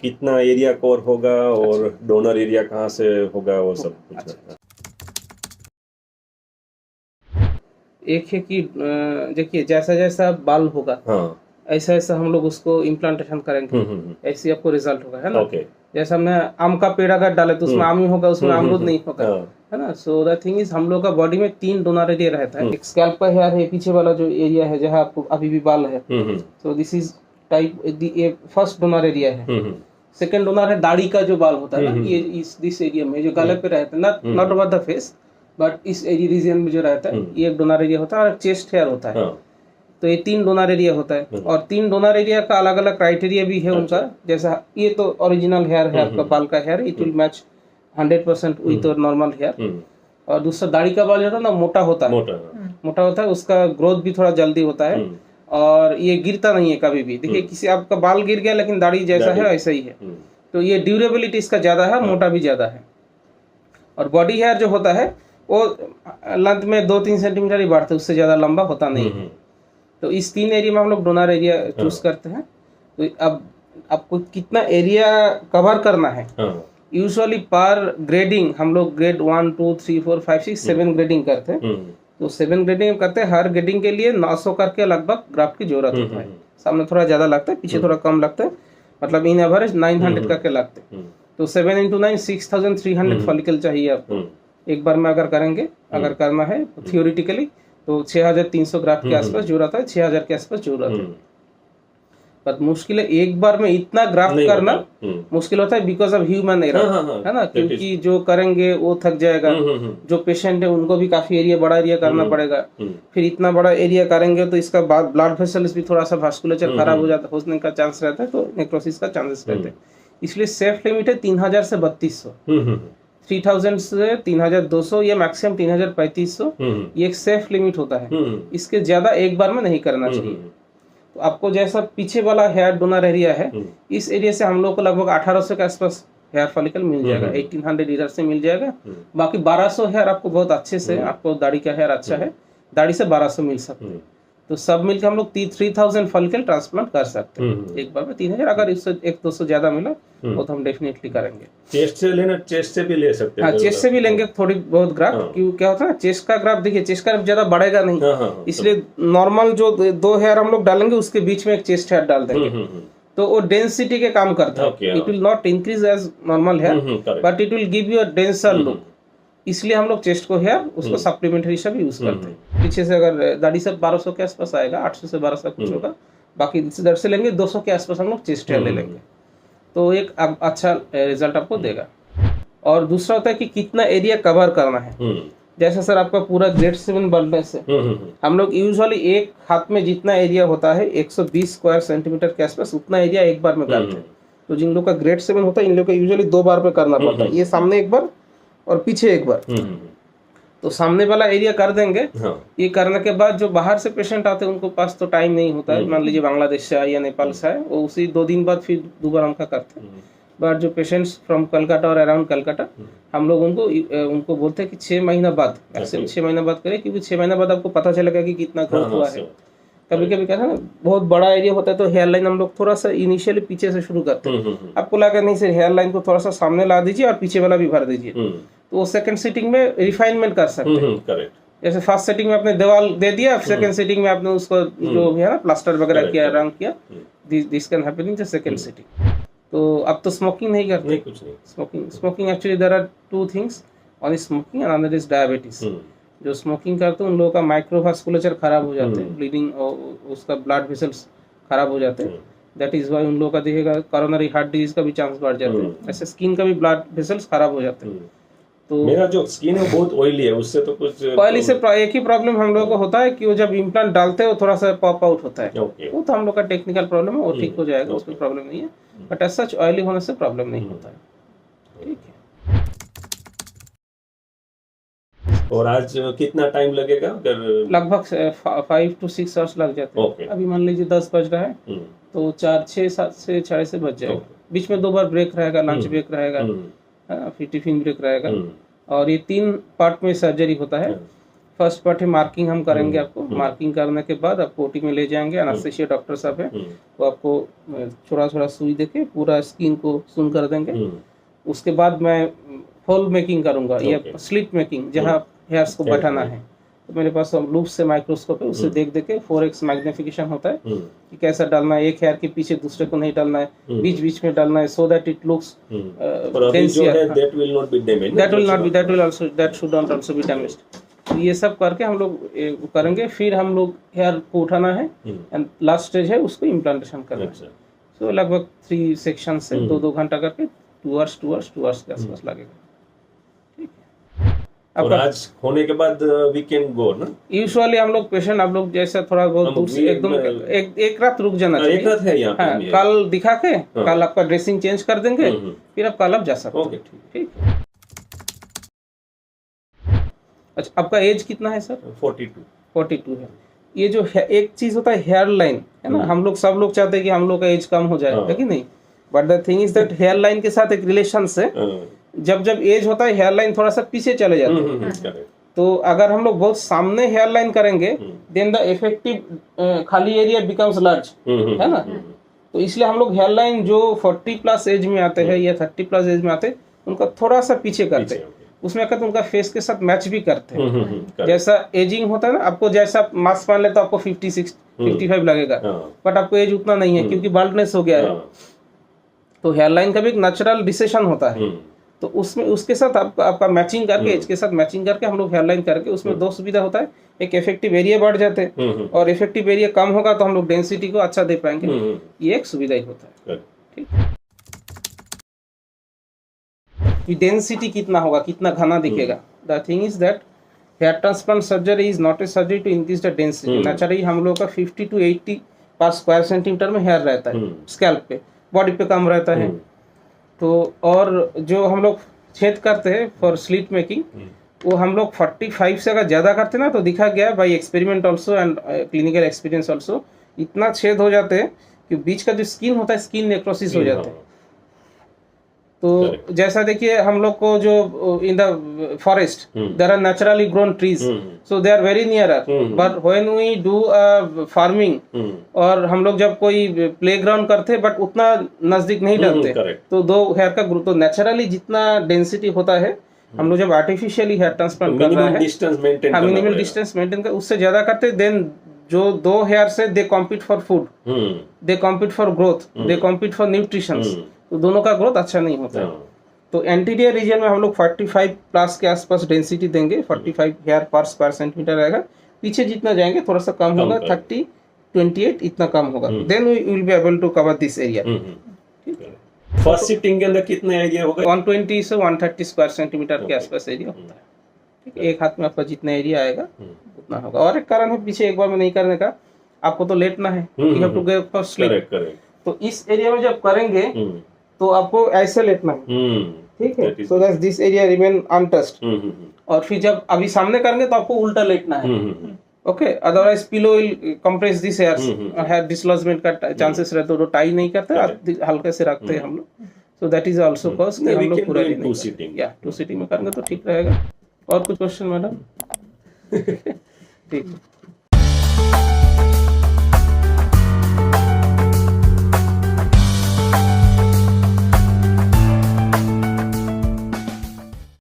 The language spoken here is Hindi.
कितना एरिया कवर होगा और डोनर एरिया कहाँ से होगा वो सब कुछ। अच्छा। एक है कि देखिए जैसा जैसा बाल होगा हाँ। ऐसा ऐसा हम लोग उसको इम्प्लांटेशन करेंगे, ऐसे आपको रिजल्ट होगा, है ना। जैसे हमने आम का पेड़ अगर डाले तो उसमें आम ही होगा, उसमें अमरूद नहीं होगा, है ना। सो द थिंग इज हम लोग का बॉडी में 3 डोनर एरिया रहता है। एक स्कैल्प का हेयर है, पीछे वाला जो एरिया है जहाँ आपको अभी भी बाल है, so this is type first donor area है। सेकंड डोनर है दाढ़ी का जो बाल होता है ना, ये इस दिस एरिया में जो गले पे रहता है, not over the face but इस एरिया रीजन में जो रहता है, ये एक डोनर एरिया होता है। और एक चेस्ट हेयर होता है। तो ये 3 डोनर एरिया होता है और 3 डोनर एरिया का अलग अलग क्राइटेरिया भी है उनका। जैसा ये तो ओरिजिनल हेयर है आपका बाल का hair, it will match 100% with normal hair. और दूसरा दाढ़ी का बाल जो है ना मोटा होता है, मोटा होता है, उसका ग्रोथ भी थोड़ा जल्दी होता है और ये गिरता नहीं है कभी भी। देखिए किसी आपका बाल गिर गया लेकिन दाढ़ी जैसा है ऐसा ही है, तो ये ड्यूरेबिलिटी इसका ज्यादा है, मोटा भी ज्यादा है। और बॉडी हेयर जो होता है वो लेंथ में 2-3 सेंटीमीटर ही बढ़ता है, उससे ज्यादा लंबा होता नहीं है। तो इस 3 एरिया में हम लोग डोनर एरिया चूज करते हैं। तो अब आपको कितना एरिया कवर करना है, यूजुअली पर ग्रेडिंग हम लोग ग्रेड 1 2 3 4 5 6 7 ग्रेडिंग करते हैं। तो 7 ग्रेडिंग करते हैं, हर ग्रेडिंग के लिए 900 करके लगभग ग्राफ की जरूरत होता है। सामने थोड़ा ज्यादा लगता है, पीछे थोड़ा कम लगता है, मतलब इन एवरेज 900 करके लगते हैं। तो 7 × 9 6300 फॉलिकल चाहिए आपको एक बार में अगर करेंगे, अगर करना है थियोरिटिकली तो 6300 ग्राफ के आसपास जरूरत है, 6000 के आसपास जरूरत है। पर मुश्किल है एक बार में इतना ग्राफ करना, मुश्किल होता है बिकॉज ऑफ ह्यूमन एरर, है ना। क्योंकि जो करेंगे वो थक जाएगा, जो पेशेंट है उनको भी काफी एरिया, बड़ा एरिया करना पड़ेगा। फिर इतना बड़ा एरिया करेंगे तो इसका बाद ब्लड वेसल्स भी थोड़ा सा वास्कुलेचर खराब हो जाता, होने का चांस रहता है, तो नेक्रोसिस का चांसेस रहते हैं। इसलिए सेफ लिमिट है 3000 से 3200, 3000 से 3200 या मैक्सिमम 3500, ये एक सेफ लिमिट होता है। इसके ज्यादा एक बार में नहीं करना चाहिए। तो आपको जैसा पीछे वाला हेयर डोनर एरिया है, इस एरिया से हम लोग को लगभग 1800 के आसपास हेयर फॉलिकल मिल जाएगा, 1800 इधर से मिल जाएगा। बाकी 1200 हेयर आपको बहुत अच्छे से, आपको दाढ़ी का हेयर अच्छा है, दाढ़ी से 1200 मिल सकते हैं। तो सब मिलकर हम लोग 3000 फॉलिकल ट्रांसप्लांट कर सकते हैं एक बार में। 3000 अगर इससे 1-200 ज्यादा मिला वो तो हम डेफिनेटली करेंगे। चेस्ट से लेना, चेस्ट से भी ले सकते हैं। हाँ, चेस्ट से भी लेंगे थोड़ी बहुत ग्राफ। क्यों क्या होता है ना, चेस्ट का ग्राफ देखिए, चेस्ट का ग्राफ ज्यादा बढ़ेगा नहीं, इसलिए नॉर्मल जो 2 हेयर हम लोग डालेंगे उसके बीच में एक चेस्ट हेयर डाल देंगे, तो वो डेंसिटी के काम करता है। It will not increase as normal hair but it will give you a denser look. इसलिए हम लोग चेस्ट को हेयर उसको सप्लीमेंट्री सब यूज करते हैं। पीछे से अगर दाढ़ी से 1200 के आसपास आएगा, 800 से 1200 कुछ होगा, बाकी इधर से लेंगे 200 के आसपास हम लोग चेस्ट हेयर ले लेंगे, तो एक अच्छा रिजल्ट आपको देगा। और दूसरा होता है कि कितना एरिया कवर करना है। जैसे सर आपका पूरा ग्रेड 7 बनने से हम लोग यूजुअली एक हाथ में जितना एरिया होता है 120 स्क्वायर सेंटीमीटर के आसपास, उतना एरिया एक बार में करते हैं। तो जिन लोग का ग्रेड 7 होता है इन लोग का यूजुअली 2 बार में करना पड़ता है, ये सामने एक बार और पीछे एक बार। तो सामने वाला एरिया कर देंगे। ये करने के बाद जो बाहर से पेशेंट आते हैं उनको पास तो टाइम नहीं होता है, मान लीजिए बांग्लादेश से आए या नेपाल से आए, वो उसी 2 दिन बाद फिर दोबारा उनका करते हैं। बट जो पेशेंट्स फ्रॉम कलकत्ता और अराउंड कलकत्ता, हम लोग उनको बोलते हैं कि 6 महीना बाद, ऐसे 6 महीना बाद करें, क्योंकि 6 महीना बाद आपको पता चलेगा कि कितना ग्रोथ हुआ है। कभी कभी कहते हैं बहुत बड़ा एरिया होता है तो हेयर लाइन हम लोग थोड़ा सा इनिशियली पीछे से शुरू करते हैं। आपको लगा नहीं सर हेयर लाइन को थोड़ा सा सामने ला दीजिए और पीछे वाला भी भर दीजिए, तो वो सेकंड सीटिंग में रिफाइनमेंट कर सकते हैं। जैसे फर्स्ट सेटिंग में आपने दीवार दे दिया, सेकंड सेटिंग में आपने उसको जो है ना प्लास्टर वगैरह किया, रंग किया, this can happen in the second setting. तो अब तो स्मोकिंग नहीं करते, कुछ नहीं। Smoking actually there are 2 things, one is smoking and another is diabetes. जो स्मोकिंग करते हैं उन लोगों का माइक्रोवास्कुलेचर खराब हो जाते हैं, ब्लीडिंग और उसका ब्लड वेसल्स खराब हो जाते हैं। दैट इज वाई उन लोगों का देखिएगा कोरोनरी हार्ट डिजीज का भी चांस बढ़ जाते हैं। ऐसे स्किन का भी ब्लड वेसल्स खराब हो जाते हैं। तो मेरा जो स्किन है बहुत ऑयली है, उससे तो कुछ ऑयली से एक ही प्रॉब्लम हम लोगों को होता है कि वो जब इम्प्लांट डालते हैं वो थोड़ा सा पॉप आउट होता है। वो तो हम लोग का टेक्निकल प्रॉब्लम है, वो ठीक हो जाएगा, उसमें प्रॉब्लम नहीं है। बट एज सच ऑयली होने से प्रॉब्लम नहीं होता है। ठीक है। और आज कितना टाइम लगेगा? अगर लगभग 5 to 6 आवर्स लग जाते हैं। अभी मान लीजिए 10 बज रहा है तो 4 6 7 से 6:30 बज जाएगा। बीच में 2 बार ब्रेक रहेगा, लंच ब्रेक रहेगा, फिर टिफिन ब्रेक रहेगा। और ये 3 पार्ट में सर्जरी होता है। फर्स्ट पार्ट है मार्किंग हम करेंगे आपको। मार्किंग करने के बाद आपको ओटी में ले जाएंगे, एनेस्थीसिया डॉक्टर साहब है वो आपको थोड़ा थोड़ा सुई देके पूरा स्किन को सुन कर देंगे। उसके बाद मैं होल मेकिंग करूंगा या स्लिट मेकिंग, जहाँ हेयर्स को बैठाना है। तो मेरे पास लूप से माइक्रोस्कोप है, उससे देख के 4x मैग्निफिकेशन होता है कि कैसा डालना है, एक हेयर के पीछे दूसरे को नहीं डालना है, बीच बीच में डालना है, so that it looks that will not be damaged. that should not also be damaged। तो ये सब करके हम लोग करेंगे। फिर हम लोग हेयर को उठाना है एंड लास्ट स्टेज है उसको इम्प्लांटेशन करना है। सो लगभग 3 सेक्शन से 2-2 घंटा करके 2 आवर्स के आसपास लगेगा। और आज होने के बाद वी कैन गो ना। यूजुअली हम लोग पेशेंट आप लोग जैसा थोड़ा बहुत दूर से एकदम एक रात रुक जाना चाहिए। एक रात है यहाँ हाँ, कल दिखा के कल आपका ड्रेसिंग चेंज कर देंगे, फिर आप कल आप जा सकते हैं। ठीक। अच्छा, आपका एज कितना है सर? 42 है। ये जो एक चीज होता है हेयर लाइन है ना, हम लोग सब लोग चाहते हैं कि हम लोग का एज कम हो जाए, है कि नहीं? But the thing is that hair line के साथ एक रिलेशन से जब एज होता है हेयर लाइन थोड़ा सा पीछे चले जाते हैं। तो अगर हम लोग बहुत सामने हेयर लाइन करेंगे देन द इफेक्टिव खाली एरिया बिकम्स लार्ज, है ना। तो इसलिए हम लोग हेयर लाइन जो 40 प्लस एज में आते हैं या 30 प्लस एज में आते हैं उनका थोड़ा सा पीछे करते हैं। उसमें कहते उनका फेस के साथ मैच भी करते हैं। जैसा एजिंग होता है ना, आपको जैसा मास्क पहन ले तो आपको 55 लगेगा, बट आपको एज उतना नहीं है क्योंकि बाल्डनेस हो गया है। तो हेयर लाइन का भी एक नेचुरल डिसेशन होता है। तो उसमें उसके साथ आपका मैचिंग करके एज के साथ मैचिंग करके हम लोग हेयर लाइन करके उसमें 2 सुविधा होता है। एक इफेक्टिव एरिया बढ़ जाते हैं और इफेक्टिव एरिया कम होगा तो हम लोग डेंसिटी को अच्छा दे पाएंगे। ये एक सुविधा ही होता है। ठीक, डेंसिटी कितना होगा, कितना घना दिखेगा। The thing is that hair transplant surgery is not a surgery to increase the density. Naturally हम लोग का 50 to 80 पर स्क्वायर सेंटीमीटर में हेयर रहता है स्कैल्प पे, बॉडी पे कम रहता है। तो और जो हम लोग छेद करते हैं फॉर स्लिट मेकिंग, वो हम लोग 45 से अगर ज्यादा करते हैं ना तो दिखा गया by experiment also and clinical experience also, इतना छेद हो जाते हैं कि बीच का जो स्किन होता है स्किन नेक्रोसिस हो जाता है। तो जैसा देखिए हम लोग को जो in the forest there are naturally grown trees, so they are very near, but when we do farming और हम लोग जब कोई प्लेग्राउंड करते बट उतना नजदीक नहीं डालते तो 2 हेयर का ग्रोथ, तो नेचुरली जितना डेंसिटी होता है हम लोग जब आर्टिफिशियली हेयर ट्रांसप्लांट कर रहे हैं मिनिमल डिस्टेंस मेंटेन कर उससे ज्यादा करते, देन जो 2 हेयर से they compete for food, they compete for growth, they compete for nutrition, तो दोनों का ग्रोथ अच्छा नहीं होता है। तो एंटीरियर रीजन में हम लोग 45 प्लस के आसपास डेंसिटी देंगे, 45 हेयर पर स्क्वायर सेंटीमीटर रहेगा। पीछे जितना जाएंगे थोड़ा सा कम होगा, 30, 28 इतना कम होगा, then we will be able to cover this area. First sitting के अंदर कितना एरिया होगा? 120 से 130 स्क्वायर सेंटीमीटर के आसपास एरिया होता है। ठीक है, एक हाथ में आपका जितना एरिया आएगा उतना होगा। और एक कारण है पीछे एक बार में नहीं करने का, आपको तो लेटना है, you have to go for sleep. तो इस एरिया में जब करेंगे तो आपको ऐसे लेटना है, ठीक है, so that this area remain untouched. और फिर जब अभी सामने करेंगे तो आपको उल्टा लेटना है, okay, otherwise pillow will compress this hair dislodgement का चांसेस रहते हैं, तो टाई नहीं करते, हल्के से रखते हैं हम लोग। So that is also cause कि हम लोग पूरा नहीं 2 सीटिंग में करेंगे तो ठीक रहेगा। और कुछ क्वेश्चन मैडम? ठीक।